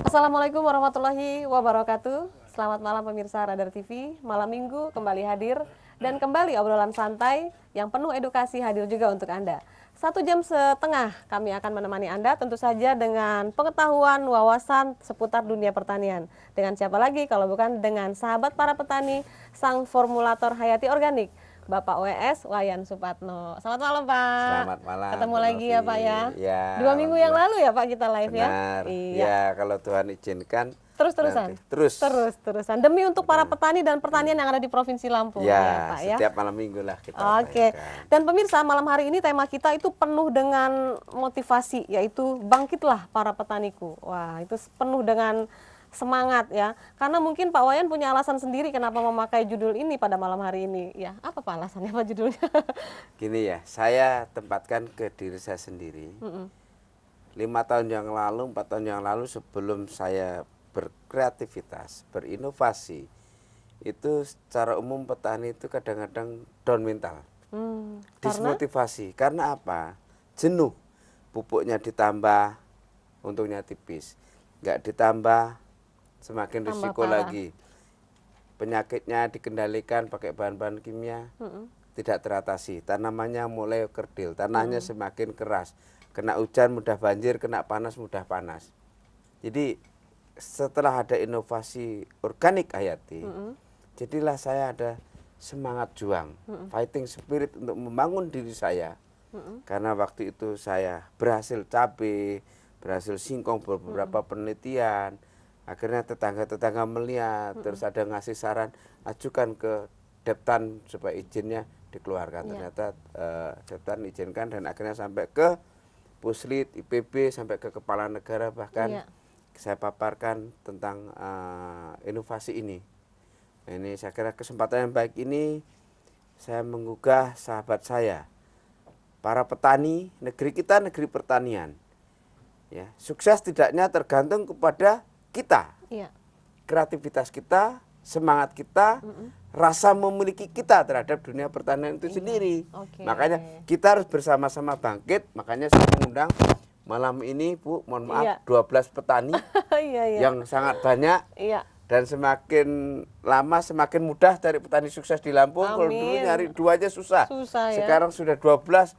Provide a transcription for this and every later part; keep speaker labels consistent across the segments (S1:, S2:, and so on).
S1: Assalamualaikum warahmatullahi wabarakatuh. Selamat malam pemirsa Radar TV. Malam Minggu kembali hadir dan kembali obrolan santai yang penuh edukasi hadir juga untuk Anda. 1,5 jam kami akan menemani Anda tentu saja dengan pengetahuan, wawasan seputar dunia pertanian. Dengan siapa lagi kalau bukan dengan sahabat para petani, sang formulator hayati organik, Bapak WS Wayan Supatno. Selamat malam Pak.
S2: Selamat malam.
S1: Ketemu
S2: Bu
S1: lagi ya
S2: Novi.
S1: Pak ya.
S2: Ya,
S1: 2 minggu yang
S2: alhamdulillah.
S1: lalu ya Pak kita live ya.
S2: Benar.
S1: Iya.
S2: Ya, kalau Tuhan izinkan.
S1: Terus-terusan.
S2: Nanti.
S1: Terus-terusan. Demi untuk para petani dan pertanian yang ada di Provinsi Lampung
S2: Ya,
S1: Pak ya.
S2: setiap malam minggu lah kita
S1: Oke.
S2: upayakan.
S1: Dan pemirsa, malam hari ini tema kita itu penuh dengan motivasi, yaitu bangkitlah para petaniku. Wah, itu penuh dengan semangat ya. Karena mungkin Pak Wayan punya alasan sendiri kenapa memakai judul ini pada malam hari ini. Ya, apa Pak alasannya Pak judulnya?
S2: Gini ya, saya tempatkan ke diri saya sendiri. 5 tahun yang lalu, 4 tahun yang lalu sebelum saya berkreativitas, berinovasi, itu secara umum petani itu kadang-kadang down mental,
S1: Karena
S2: dismotivasi. Karena apa? Jenuh, pupuknya ditambah, untungnya tipis, nggak ditambah, semakin
S1: Tambah
S2: risiko
S1: parah.
S2: lagi. Penyakitnya dikendalikan pakai bahan-bahan kimia, tidak teratasi. Tanamannya mulai kerdil, tanahnya semakin keras, kena hujan mudah banjir, kena panas mudah panas. Jadi setelah ada inovasi organik hayati, jadilah saya ada semangat juang, fighting spirit untuk membangun diri saya. Karena waktu itu saya berhasil cabai, berhasil singkong beberapa penelitian. Akhirnya tetangga-tetangga melihat, terus ada ngasih saran, ajukan ke Deptan supaya izinnya dikeluarkan. Ternyata Deptan izinkan dan akhirnya sampai ke Puslit, IPB, sampai ke Kepala Negara, bahkan saya paparkan tentang inovasi ini. Ini saya kira kesempatan yang baik ini saya menggugah sahabat saya, para petani. Negeri kita negeri pertanian. Ya, sukses tidaknya tergantung kepada kita,
S1: iya.
S2: kreativitas kita, semangat kita, rasa memiliki kita terhadap dunia pertanian itu sendiri.
S1: Oke.
S2: Makanya kita harus bersama-sama bangkit. Makanya saya mengundang malam ini, Bu, mohon maaf,
S1: Iya.
S2: 12 petani
S1: Iya, iya.
S2: yang sangat banyak.
S1: Iya.
S2: Dan semakin lama semakin mudah cari petani sukses di Lampung. Kalau dulu
S1: Amin.
S2: nyari 2 aja susah.
S1: Susah ya.
S2: Sekarang sudah 12,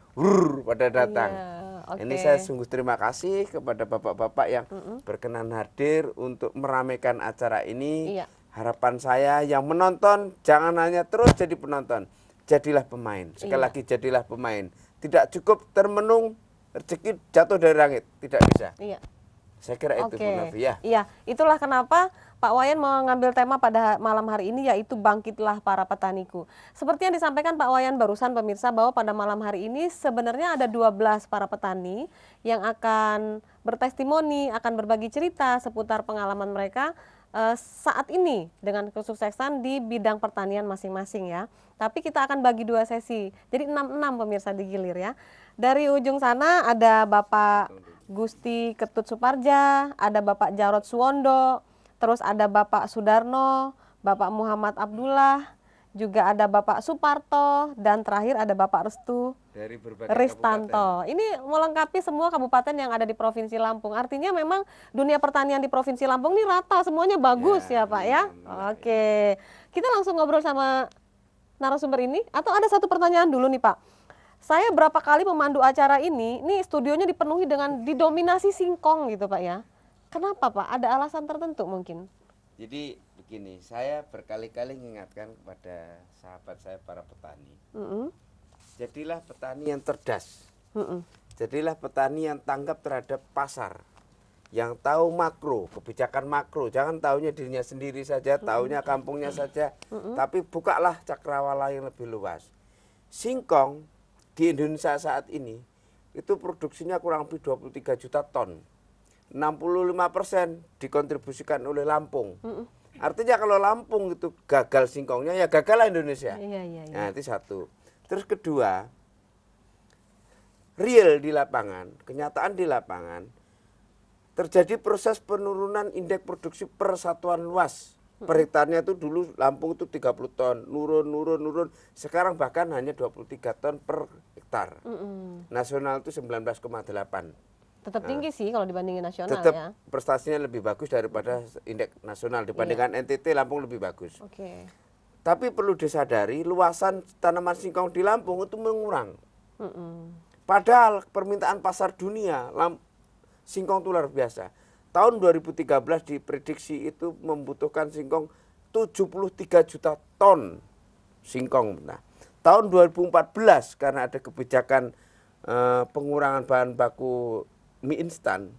S2: pada datang.
S1: Iya,
S2: Ini
S1: oke.
S2: saya sungguh terima kasih kepada bapak-bapak yang berkenan hadir untuk meramaikan acara ini.
S1: Iya.
S2: Harapan saya yang menonton jangan hanya terus jadi penonton, jadilah pemain. Sekali
S1: Iya.
S2: lagi jadilah pemain. Tidak cukup termenung rezeki jatuh dari langit, tidak bisa.
S1: Iya.
S2: Saya kira itu, Bu Novi, ya.
S1: Iya, itulah kenapa Pak Wayan mengambil tema pada malam hari ini, yaitu bangkitlah para petaniku. Seperti yang disampaikan Pak Wayan barusan pemirsa, bahwa pada malam hari ini sebenarnya ada 12 para petani yang akan bertestimoni, akan berbagi cerita seputar pengalaman mereka saat ini dengan kesuksesan di bidang pertanian masing-masing ya. Tapi kita akan bagi 2 sesi, jadi 6-6 pemirsa digilir ya. Dari ujung sana ada Bapak Gusti Ketut Suparja, ada Bapak Jarod Suwondo, terus ada Bapak Sudarno, Bapak Muhammad Abdullah, juga ada Bapak Suparto, dan terakhir ada Bapak Restu
S2: Dari berbagai
S1: Ristanto. Ini melengkapi semua kabupaten yang ada di Provinsi Lampung. Artinya memang dunia pertanian di Provinsi Lampung ini rata, semuanya bagus ya Pak ya. Oke, kita langsung ngobrol sama narasumber ini. Atau ada satu pertanyaan dulu nih Pak. Saya berapa kali memandu acara ini studionya dipenuhi dengan didominasi singkong gitu Pak ya. Kenapa Pak? Ada alasan tertentu mungkin?
S2: Jadi begini, saya berkali-kali mengingatkan kepada sahabat saya para petani. Jadilah petani yang cerdas. Jadilah petani yang tanggap terhadap pasar. Yang tahu makro, kebijakan makro. Jangan tahunya dirinya sendiri saja, tahunya kampungnya saja. Tapi bukalah cakrawala yang lebih luas. Singkong di Indonesia saat ini itu produksinya kurang lebih 23 juta ton. 65% dikontribusikan oleh Lampung. Artinya kalau Lampung itu gagal singkongnya, ya gagal Indonesia.
S1: Iya.
S2: Nah, itu satu. Terus kedua, real di lapangan, kenyataan di lapangan, terjadi proses penurunan indeks produksi per satuan luas. Per hektarnya itu dulu Lampung itu 30 ton, nurun. Sekarang bahkan hanya 23 ton per hektar. Nasional itu 19,8.
S1: Tetap tinggi sih kalau dibandingin nasional
S2: Tetap
S1: ya.
S2: prestasinya lebih bagus daripada indeks nasional. Dibandingkan NTT, Lampung lebih bagus.
S1: Oke.
S2: Tapi perlu disadari luasan tanaman singkong di Lampung itu mengurang. Padahal permintaan pasar dunia singkong itu luar biasa. Tahun 2013 diprediksi itu membutuhkan singkong 73 juta ton singkong. Nah, tahun 2014 karena ada kebijakan pengurangan bahan baku mie instan,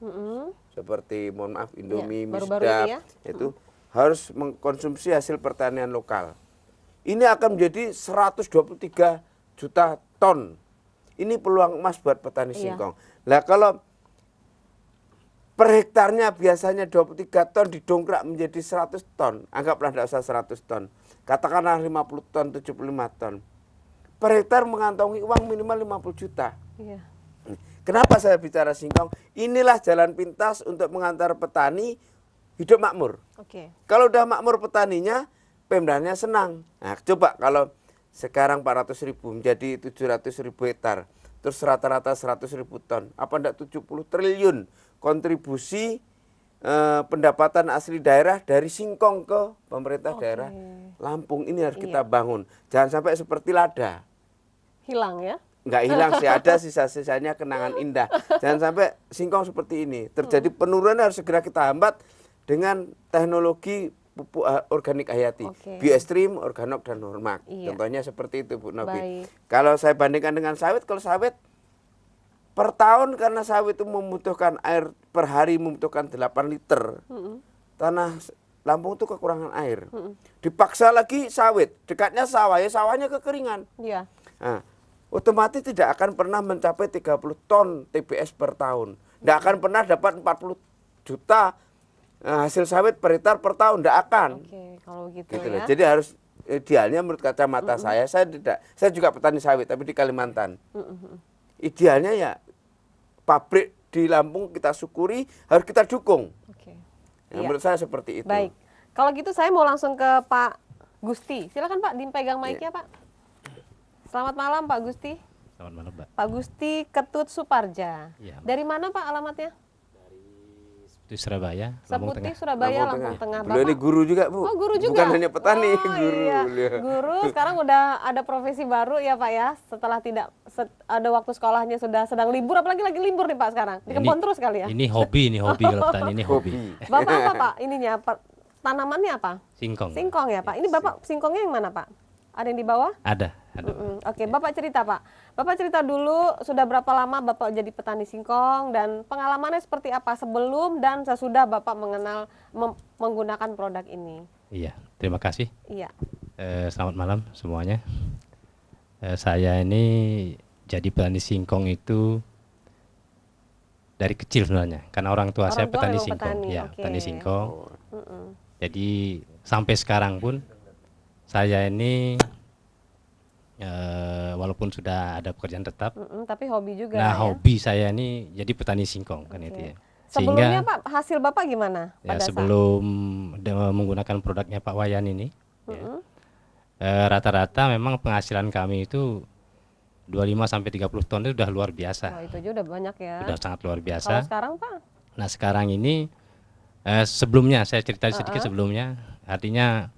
S2: seperti mohon maaf Indomie, mie
S1: baru-baru
S2: sedap,
S1: ini ya.
S2: itu harus mengkonsumsi hasil pertanian lokal. Ini akan menjadi 123 juta ton. Ini peluang emas buat petani singkong. Nah, kalau per hektarnya biasanya 23 ton didongkrak menjadi 100 ton, anggaplah tidak usah 100 ton, katakanlah 50 ton, 75 ton. Per hektar mengantongi uang minimal 50 juta.
S1: Iya.
S2: Kenapa saya bicara singkong? Inilah jalan pintas untuk mengantar petani hidup makmur.
S1: Oke.
S2: Kalau udah makmur petaninya, pemdanya senang. Nah, coba kalau sekarang 400.000 menjadi 700.000 hektar, terus rata-rata 100.000 ton, apa enggak 70 triliun kontribusi pendapatan asli daerah dari singkong ke pemerintah daerah Lampung. Ini harus kita bangun. Jangan sampai seperti lada.
S1: Hilang ya.
S2: Nggak hilang sih, ada sisa-sisanya kenangan indah. Jangan sampai singkong seperti ini. Terjadi penurunan harus segera kita hambat dengan teknologi pupuk organik hayati. Bioestream, organok, dan hormak. Contohnya seperti itu Bu Novi. Kalau saya bandingkan dengan sawit, kalau sawit per tahun karena sawit itu membutuhkan air per hari membutuhkan 8 liter. Tanah Lampung itu kekurangan air. Dipaksa lagi sawit, dekatnya sawah, ya sawahnya kekeringan.
S1: Iya.
S2: Nah, otomatis tidak akan pernah mencapai 30 ton TBS per tahun. Tidak akan pernah dapat 40 juta hasil sawit per hektar per tahun. Tidak akan.
S1: Oke, kalau gitu
S2: Gitu
S1: ya.
S2: loh. Jadi harus idealnya menurut kacamata saya juga petani sawit tapi di Kalimantan. Idealnya ya pabrik di Lampung kita syukuri, harus kita dukung.
S1: Oke.
S2: Ya, menurut saya seperti itu.
S1: Baik. Kalau gitu saya mau langsung ke Pak Gusti. Silakan Pak, dipegang mic-nya Pak. Selamat malam Pak Gusti.
S3: Selamat malam, Mbak.
S1: Pak Gusti Ketut Suparja.
S3: Iya, Mbak.
S1: Dari mana Pak alamatnya?
S3: Di Surabaya, Lampung
S1: Seputi
S3: Tengah.
S1: Surabaya, Lampung Tengah.
S2: Beliau ini guru juga Bu.
S1: Oh, guru juga.
S2: Bukan hanya petani,
S1: Oh,
S2: guru.
S1: Iya.
S2: Beliau.
S1: Guru sekarang udah ada profesi baru ya Pak ya. Setelah tidak ada waktu sekolahnya sudah sedang libur, apalagi lagi libur nih Pak sekarang. Di kebun terus kali ya.
S3: Ini hobi kalau petani ini hobi.
S1: Bapak apa Pak? Ininya tanamannya apa?
S3: Singkong.
S1: Singkong ya Pak. Ini Bapak singkongnya yang mana Pak? Ada yang di bawah?
S3: Ada.
S1: Oke, Bapak cerita Pak. Bapak cerita dulu sudah berapa lama Bapak jadi petani singkong dan pengalamannya seperti apa sebelum dan sesudah Bapak menggunakan produk ini.
S3: Iya, terima kasih.
S1: Iya.
S3: Selamat malam semuanya. Saya ini jadi petani singkong itu dari kecil sebenarnya, karena orang tua saya petani
S1: memang
S3: singkong.
S1: petani,
S3: Ya,
S1: oke.
S3: petani singkong. Jadi sampai sekarang pun saya ini walaupun sudah ada pekerjaan tetap,
S1: Tapi hobi juga
S3: nah
S1: ya.
S3: hobi saya ini jadi petani singkong kan itu ya.
S1: Sebelumnya Pak, hasil Bapak gimana
S3: Ya,
S1: pada
S3: sebelum menggunakan produknya Pak Wayan ini, ya, rata-rata memang penghasilan kami itu 25 sampai 30 ton itu sudah luar biasa.
S1: Wah, itu aja udah banyak ya.
S3: Sudah sangat luar
S1: Kalau
S3: biasa.
S1: sekarang Pak?
S3: Nah, sekarang ini sebelumnya saya cerita sedikit sebelumnya, artinya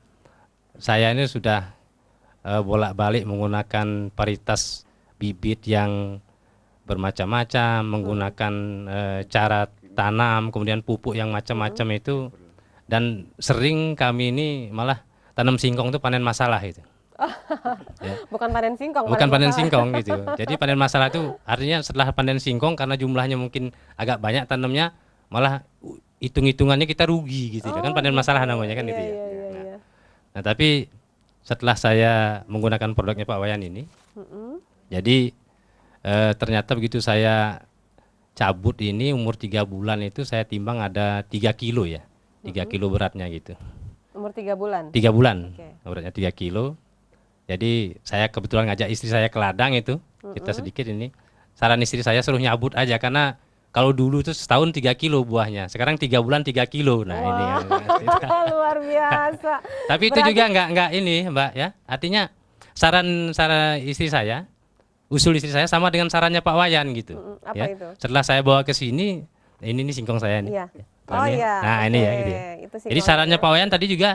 S3: saya ini sudah bolak-balik menggunakan varietas bibit yang bermacam-macam, menggunakan cara tanam, kemudian pupuk yang macam-macam itu, dan sering kami ini malah tanam singkong itu panen masalah itu. Ya.
S1: Bukan panen singkong.
S3: Bukan panen
S1: masalah.
S3: singkong gitu. Jadi panen masalah itu artinya setelah panen singkong karena jumlahnya mungkin agak banyak tanamnya, malah hitung-hitungannya kita rugi gitu. Kan panen masalah namanya kan gitu ya.
S1: Iya.
S3: Nah, tapi setelah saya menggunakan produknya Pak Wayan ini, jadi ternyata begitu saya cabut ini umur 3 bulan itu saya timbang ada 3 kilo ya, 3 kilo beratnya gitu.
S1: Umur 3 bulan?
S3: 3 bulan,
S1: Oke.
S3: beratnya 3 kilo. Jadi saya kebetulan ngajak istri saya ke ladang itu, kita sedikit ini. Saran istri saya suruh nyabut aja karena kalau dulu itu setahun 3 kilo buahnya, sekarang 3 bulan 3 kilo. Nah ini
S1: Luar biasa.
S3: Tapi itu juga enggak ini Mbak ya. Artinya saran istri saya usul istri saya sama dengan sarannya Pak Wayan gitu.
S1: Apa
S3: Ya.
S1: itu?
S3: Setelah saya bawa ke sini, ini nih singkong saya nih.
S1: Iya.
S3: Tuan
S1: Oh
S3: ya.
S1: iya.
S3: Nah ini ya
S1: oke.
S3: gitu ya.
S1: Itu
S3: Jadi sarannya Pak Wayan tadi juga,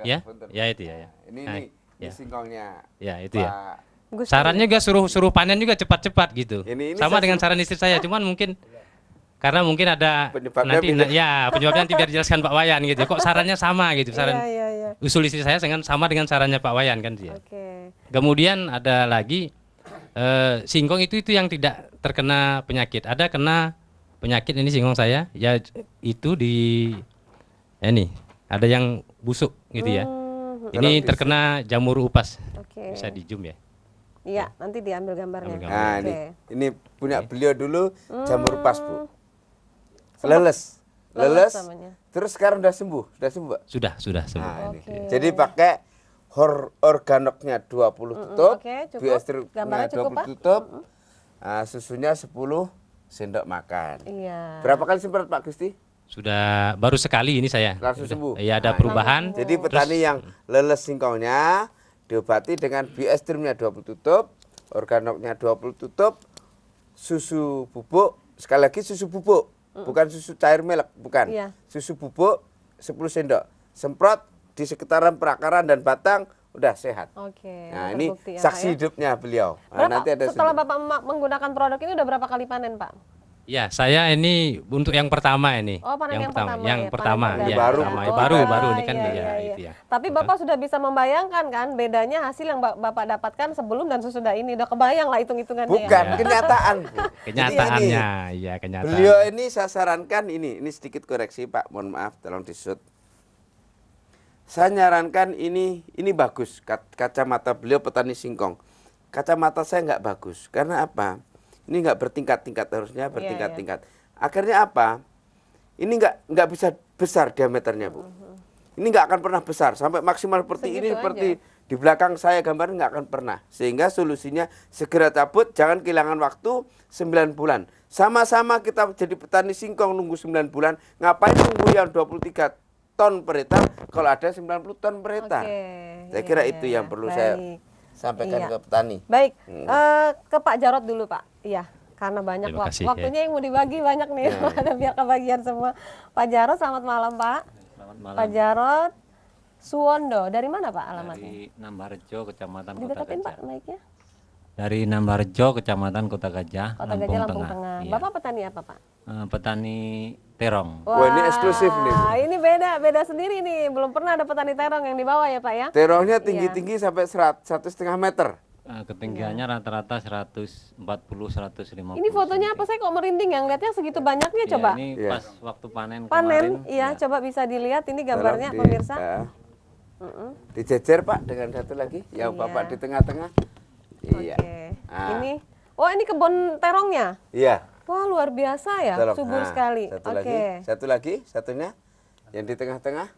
S3: ya,
S2: punten.
S3: ya itu ya.
S2: Ini
S3: Nah,
S2: nih, ini
S3: ya.
S2: singkongnya.
S3: Ya itu ya.
S2: Pak.
S1: Gus
S3: Sarannya juga suruh panen juga cepat-cepat gitu.
S2: Ini
S3: Sama
S2: saya
S3: dengan
S2: suruh-
S3: saran istri saya, cuman mungkin karena mungkin ada
S2: Penyebabnya
S3: nanti
S2: beda.
S3: ya penyebabnya nanti biar dijelaskan Pak Wayan gitu. Kok sarannya sama gitu, saran
S1: Iya, iya.
S3: usul istri saya sama dengan sarannya Pak Wayan kan dia.
S1: Oke.
S3: Kemudian ada lagi singkong itu yang tidak terkena penyakit. Ada kena penyakit ini singkong saya, ya itu di ini ada yang busuk gitu ya. Ini terkena jamur upas.
S1: Oke.
S3: Bisa di zoom ya.
S1: Iya, nanti diambil gambarnya.
S3: Ambil
S2: Nah,
S1: Oke.
S2: ini punya beliau dulu jamur pas, Bu.
S1: Sempat-
S2: Leles.
S1: leles namanya.
S2: Terus sekarang udah sembuh, Pak.
S3: Sudah sembuh.
S2: Nah, ini.
S1: Oke.
S2: Jadi pakai organoknya 20 tutup,
S1: oke, cukup.
S2: biostripnya
S1: Gambarnya cukup,
S2: 20
S1: Pak.
S2: tutup, susunya 10 sendok makan.
S1: Iya.
S2: Berapa kali semprot Pak Gusti?
S3: Sudah baru sekali ini saya.
S2: Langsung
S3: Sudah.
S2: sembuh.
S3: Iya ada
S2: Nah,
S3: perubahan.
S2: Jadi petani yang leles singkongnya diobati dengan biostripnya 20 tutup, organoknya 20 tutup, susu bubuk, sekali lagi susu bubuk, bukan susu cair melek, bukan.
S1: Iya.
S2: Susu bubuk 10 sendok. Semprot di sekitaran perakaran dan batang udah sehat.
S1: Oke.
S2: Nah, ini
S1: terbukti ya, Pak,
S2: saksi
S1: ya.
S2: hidupnya beliau. Nah,
S1: Berapa,
S2: nanti ada
S1: setelah
S2: sendok.
S1: Bapak menggunakan produk ini udah berapa kali panen, Pak?
S3: Ya, saya ini untuk yang pertama ini.
S1: Oh, panen yang pertama.
S3: Yang
S1: ya,
S3: pertama,
S1: panen
S3: ya,
S1: perdana.
S2: baru.
S3: pertama.
S1: Oh,
S3: Baru ini kan
S1: iya,
S3: ya,
S1: iya.
S3: itu ya.
S1: Tapi Bapak sudah bisa membayangkan kan bedanya hasil yang Bapak dapatkan sebelum dan sesudah ini. Udah kebayang lah hitung-hitungannya
S2: Bukan,
S1: ya.
S2: kenyataan. Bu.
S3: Kenyataannya,
S2: Jadi
S3: ya
S2: ini,
S3: kenyataan.
S2: beliau ini saya sarankan ini sedikit koreksi Pak, mohon maaf, tolong disut. Saya nyarankan ini bagus, kacamata beliau petani singkong. Kacamata saya nggak bagus, karena apa? Ini nggak bertingkat-tingkat, harusnya bertingkat-tingkat. Akhirnya apa? Ini nggak bisa besar diameternya, Bu. Ini nggak akan pernah besar sampai maksimal seperti
S1: Segitu
S2: ini,
S1: aja.
S2: seperti di belakang saya gambarnya nggak akan pernah. Sehingga solusinya segera cabut, jangan kehilangan waktu 9 bulan. Sama-sama kita jadi petani singkong nunggu 9 bulan, ngapain nunggu yang 23 ton per hektar kalau ada 90 ton per hektar.
S1: Oke,
S2: Saya
S1: iya,
S2: kira
S1: iya,
S2: itu
S1: iya.
S2: yang perlu saya
S1: Baik.
S2: sampaikan
S1: Iya.
S2: ke petani.
S1: Baik, ke Pak Jarod dulu Pak. Iya, karena banyak
S3: Terima kasih,
S1: waktunya yang mau dibagi banyak nih, ada biar kebagian semua. Pak Jarod, selamat malam Pak.
S4: Selamat malam.
S1: Pak Jarod Suwondo, dari mana Pak alamatnya?
S4: Dari Nambarjo, Kecamatan Kota
S1: Dideketin Pak
S4: Gajah.
S1: mic-nya.
S4: Dari Nambarjo, Kecamatan Kota Gajah,
S1: Kota Gajah, Lampung Tengah.
S4: Iya.
S1: Bapak petani apa Pak?
S4: Petani terong.
S2: Wah, ini eksklusif nih, Bu.
S1: Ini beda sendiri nih. Belum pernah ada petani terong yang di bawah ya Pak ya?
S2: Terongnya tinggi-tinggi sampai 1,5 meter.
S4: Ketinggiannya rata-rata 140-150.
S1: Ini fotonya apa? Saya kok merinding ya ngeliatnya segitu banyaknya
S4: Iya,
S1: coba.
S4: Ini
S2: Iya.
S4: pas waktu panen kemarin.
S1: Panen, iya
S4: ya.
S1: coba bisa dilihat ini gambarnya
S2: Tolong
S1: pemirsa.
S2: Dijejer Pak dengan satu lagi, yang
S1: Iya.
S2: Bapak di tengah-tengah. Iya.
S1: Oke.
S2: Ah.
S1: Ini, oh ini kebun terongnya.
S2: Iya.
S1: Wah luar biasa ya,
S2: Tolong.
S1: subur
S2: Nah,
S1: sekali.
S2: Satu lagi, satunya yang di tengah-tengah.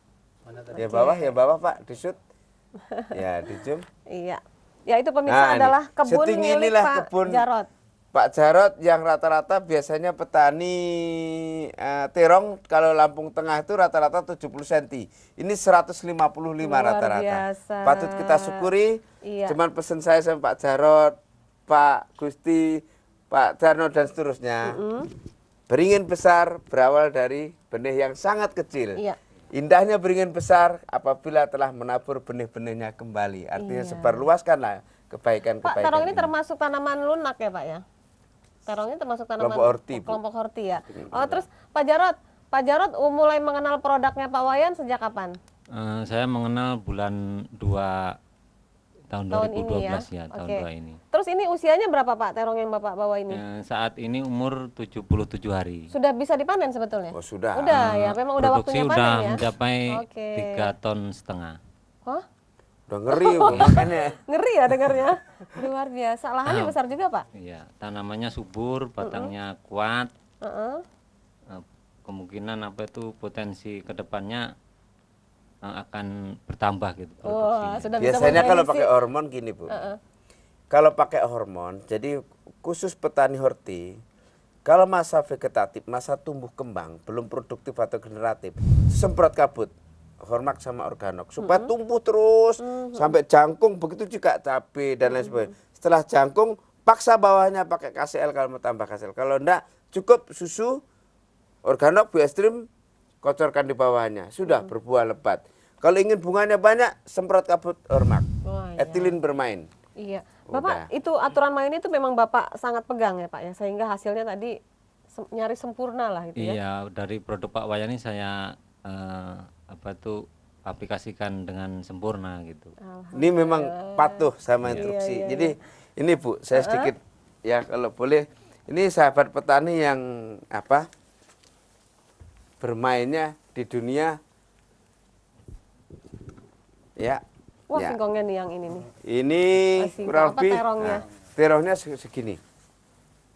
S2: Yang bawah Pak, di shoot. Ya, di zoom.
S1: Iya. Ya itu pemirsa
S2: Nah, ini.
S1: adalah kebun
S2: Setinggi
S1: milik
S2: inilah
S1: Pak
S2: kebun.
S1: Jarod.
S2: Pak Jarod yang rata-rata biasanya petani terong kalau Lampung Tengah itu rata-rata 70 cm. Ini 155
S1: Luar
S2: rata-rata.
S1: biasa.
S2: Patut kita syukuri.
S1: Iya.
S2: Cuman pesen saya sama Pak Jarod, Pak Gusti, Pak Darno dan seterusnya. Beringin besar berawal dari benih yang sangat kecil.
S1: Iya.
S2: Indahnya beringin besar apabila telah menabur benih-benihnya kembali. Artinya
S1: Iya.
S2: sebarluaskanlah
S1: Pak,
S2: kebaikan-kebaikan
S1: terong ini
S2: ini.
S1: termasuk tanaman lunak ya Pak ya? Terong ini termasuk tanaman
S2: Kelompok horti, Bu.
S1: kelompok horti ya. Oh terus Pak Jarod mulai mengenal produknya Pak Wayan sejak kapan?
S4: Saya mengenal bulan 2 tahun
S1: Tahun
S4: 2012
S1: ini ya?
S4: ya, tahun
S1: Oke.
S4: 2 ini.
S1: Terus ini usianya berapa Pak terong yang Bapak bawa ini?
S4: Saat ini umur 77 hari.
S1: Sudah bisa dipanen sebetulnya?
S2: Oh, sudah.
S1: Udah ya, memang udah
S4: Produksi
S1: waktunya
S4: udah
S1: panen ya?
S4: mencapai
S1: Oke.
S4: 3,5 ton.
S1: Hah?
S2: Udah ngeri Bu, makanya.
S1: Ngeri ya dengarnya. Luar biasa. Lahannya besar juga Pak?
S4: Iya, tanamannya subur, batangnya kuat.
S1: Heeh.
S4: Kemungkinan apa itu potensi kedepannya akan bertambah gitu
S1: Wah,
S4: produksinya.
S1: sudah bisa
S2: Biasanya kalau
S1: memprediksi.
S2: pakai hormon gini Bu. Kalau pakai hormon, jadi khusus petani horti, kalau masa vegetatif, masa tumbuh kembang, belum produktif atau generatif, semprot kabut, hormak sama organok, supaya tumbuh terus sampai jangkung, begitu juga cabai dan lain sebagainya. Setelah jangkung, paksa bawahnya pakai KCL kalau mau tambah KCL. Kalau enggak, cukup susu, organok, Biostream, kocorkan di bawahnya. Sudah berbuah lebat. Kalau ingin bunganya banyak, semprot kabut Ormak.
S1: Wah, iya.
S2: Etilin bermain.
S1: Iya,
S2: Udah.
S1: Bapak itu aturan mainnya itu memang Bapak sangat pegang ya Pak ya, sehingga hasilnya tadi nyaris sempurna lah itu ya.
S4: Iya, dari produk Pak Wayan ini saya aplikasikan dengan sempurna gitu.
S2: Ini memang patuh sama instruksi. Jadi ini Bu, saya sedikit ya kalau boleh. Ini sahabat petani yang bermainnya di dunia ya.
S1: Wah,
S2: ya.
S1: singkongnya nih yang ini nih.
S2: Ini
S1: Singkong
S2: kurang
S1: apa
S2: lebih
S1: terongnya?
S2: terongnya segini.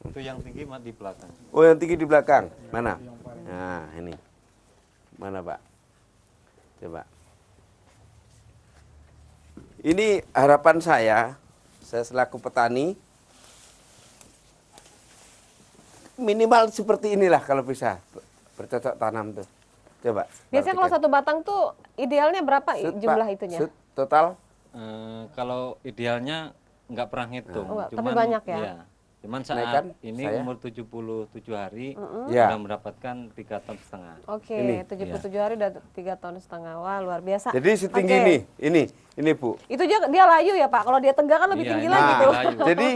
S4: Itu yang tinggi di belakang.
S2: Oh, yang tinggi di belakang. Mana? Nah, ini. Mana, Pak? Coba. Ini harapan saya selaku petani, minimal seperti inilah kalau bisa bercocok tanam tuh. Coba.
S1: Biasanya kalau satu batang tuh idealnya berapa
S2: Sud,
S1: jumlah
S2: Pak.
S1: itunya?
S2: Sud, total
S4: Kalau idealnya nggak pernah ngitung,
S1: Oh, tapi banyak ya?
S4: iya. Cuman saat
S2: Naikkan
S4: ini
S2: saya.
S4: umur 77 hari
S2: Ya.
S4: sudah mendapatkan 3,5 ton.
S1: Oke,
S2: Ini.
S1: 77 hari udah 3,5 ton. Wah, luar biasa.
S2: jadi setinggi
S1: Oke.
S2: ini Bu.
S1: Itu dia layu ya Pak. Kalau dia tegak kan lebih
S4: Iya,
S1: tinggi
S4: ini
S1: lagi tuh.
S4: layu.
S2: Jadi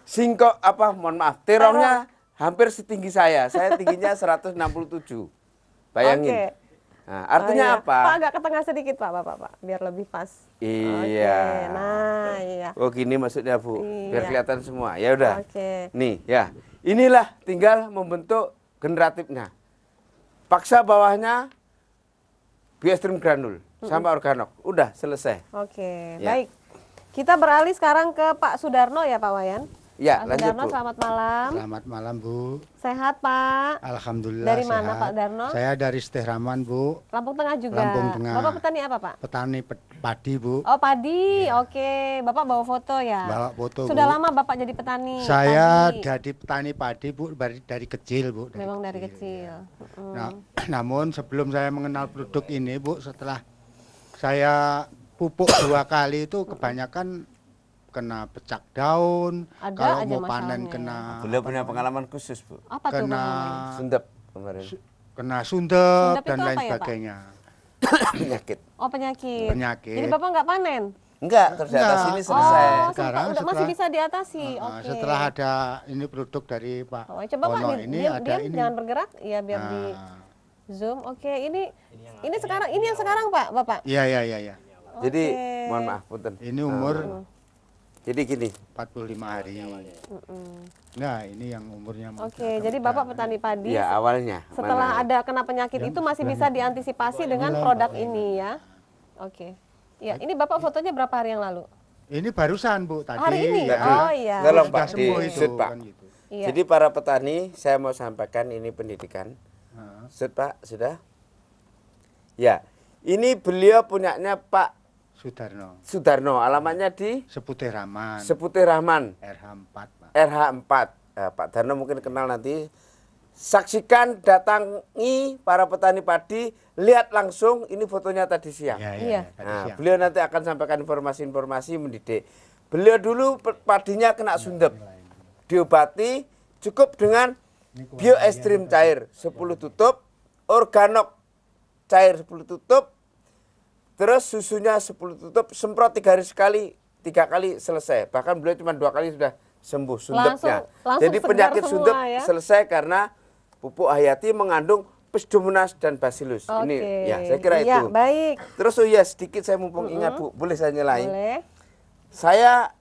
S2: singkok mohon maaf, terongnya hampir setinggi saya. Saya tingginya 167. Bayangin.
S1: Oke.
S2: Nah, artinya
S1: Oh, iya.
S2: apa?
S1: Pak agak ke tengah sedikit Pak, Bapak Pak, biar lebih pas.
S2: Iya.
S1: Oke, nah iya.
S2: Oh gini maksudnya Bu, biar
S1: Iya.
S2: kelihatan semua. Ya udah.
S1: Oke.
S2: Nih ya, inilah tinggal membentuk generatifnya. Paksa bawahnya Biostream granul sama organok. Udah selesai.
S1: Oke,
S2: Ya.
S1: baik. Kita beralih sekarang ke Pak Sudarno ya Pak Wayan.
S2: Ya,
S1: Pak
S2: lanjut
S1: Sudarno,
S2: Bu.
S1: selamat malam.
S5: Selamat malam Bu.
S1: Sehat Pak?
S5: Alhamdulillah
S1: Dari mana,
S5: sehat.
S1: Pak Darno?
S5: Saya dari Setehraman Bu,
S1: Lampung Tengah juga.
S5: Lampung Tengah.
S1: Bapak petani apa Pak?
S5: petani padi Bu.
S1: Oh padi, oke. Bapak bawa foto ya?
S5: Bawa foto,
S1: Sudah
S5: Bu.
S1: lama Bapak jadi petani?
S5: Saya
S1: padi?
S5: jadi petani padi Bu dari kecil Bu.
S1: Memang dari kecil. Mm.
S5: Nah, namun sebelum saya mengenal produk ini Bu, setelah saya pupuk 2 kali itu kebanyakan kena pecak daun.
S1: Ada
S5: Kalau
S1: aja
S5: mau panen
S1: masalahnya
S5: kena
S2: Beliau punya pengalaman khusus Bu.
S1: Apa tuh
S5: kena
S1: pengalamannya?
S2: Sundep kemarin.
S5: kena sundep
S1: Sundep
S5: dan
S1: itu
S5: lain
S1: apa ya, Pak?
S5: sebagainya.
S2: Penyakit.
S1: Oh penyakit.
S5: Penyakit.
S1: Jadi Bapak nggak panen?
S2: Enggak, terus di atas
S5: Enggak.
S2: ini selesai.
S1: Oh,
S5: Sekarang
S1: udah masih
S5: setelah-
S1: bisa diatasi.
S5: Nah,
S1: Oke.
S5: setelah ada ini produk dari Pak
S1: Oh, coba Pak,
S5: Ono
S1: di-
S5: ini
S1: diam,
S5: ada
S1: diam,
S5: ini.
S1: jangan bergerak, ya biar di
S5: Nah,
S1: zoom. Oke, ini sekarang, ini yang sekarang Pak, Bapak.
S5: iya iya iya iya.
S2: Jadi
S1: Oke.
S2: mohon maaf punten.
S5: Ini umur
S2: Jadi gini,
S5: 45 hari. Nah, ini yang umurnya mau
S1: Oke, jadi Bapak petani padi.
S2: ya awalnya
S1: Setelah
S2: mana?
S1: ada kena penyakit itu masih bisa diantisipasi dengan produk ini ya. Oke. Ya, ini Bapak fotonya berapa hari yang lalu?
S5: Ini barusan Bu tadi.
S1: Hari ini?
S2: Enggak,
S1: Oh iya.
S2: Tolong
S5: Sudah
S2: Pak,
S5: sembuh
S2: di
S5: itu
S2: shoot, Pak.
S5: kan gitu.
S1: Iya.
S2: Jadi para petani, saya mau sampaikan ini pendidikan.
S5: Nah,
S2: Shoot Pak, sudah? Ya, ini beliau punyanya Pak
S5: Sudarno.
S2: Sudarno, alamatnya di
S5: Seputih Rahman.
S2: Seputih Rahman,
S5: RH4 Pak.
S2: RH4. Pak Darno mungkin kenal nanti. Saksikan, datangi para petani padi, lihat langsung ini fotonya tadi siang.
S5: Iya,
S1: Iya.
S5: iya, tadi
S2: Nah,
S5: siang.
S2: beliau nanti akan sampaikan informasi-informasi mendidik. Beliau dulu padinya kena sundep, diobati cukup dengan Biostream cair 10 tutup, organok cair 10 tutup, terus susunya 10 tutup, semprot 3 hari sekali, 3 kali selesai. Bahkan beliau cuma 2 kali sudah sembuh sundepnya.
S1: Langsung
S2: Jadi
S1: segar
S2: penyakit
S1: semua
S2: sundep
S1: ya.
S2: selesai karena pupuk hayati mengandung Pseudomonas dan Bacillus.
S1: Oke.
S2: Ini ya, saya kira
S1: Iya,
S2: itu.
S1: baik.
S2: Terus oh ya sedikit saya mumpung ingat Bu, boleh saya nyelain?
S1: Boleh.
S2: Saya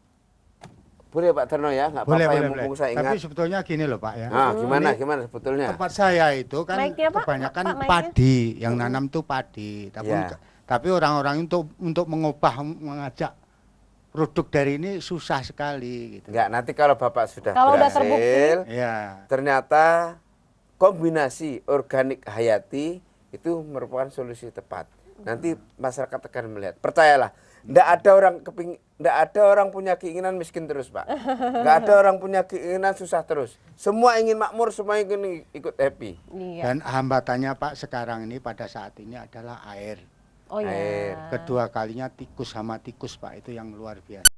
S2: boleh Pak Darno ya, nggak
S5: Boleh,
S2: apa-apa
S5: boleh,
S2: ya
S5: boleh.
S2: mumpung saya
S5: Tapi
S2: ingat.
S5: sebetulnya gini loh Pak ya.
S2: Nah, gimana sebetulnya?
S5: Tempat saya itu kan
S1: Mic-nya, Pak?
S5: kebanyakan
S1: Pak, mic-nya.
S5: padi, yang nanam tuh padi.
S2: Ya.
S5: Tapi orang-orang untuk mengubah mengajak produk dari ini susah sekali gitu.
S2: Enggak, nanti kalau Bapak sudah
S1: Kalau udah
S2: berhasil,
S5: Iya.
S2: ternyata kombinasi organik hayati itu merupakan solusi tepat. Nanti masyarakat akan melihat. Percayalah, enggak ada orang punya keinginan miskin terus, Pak. Enggak ada orang punya keinginan susah terus. Semua ingin makmur, semua ingin ikut happy.
S1: Iya.
S5: Dan hambatannya Pak sekarang ini pada saat ini adalah air.
S1: Oh
S2: Air.
S1: iya.
S5: Kedua kalinya tikus sama tikus Pak, itu yang luar biasa.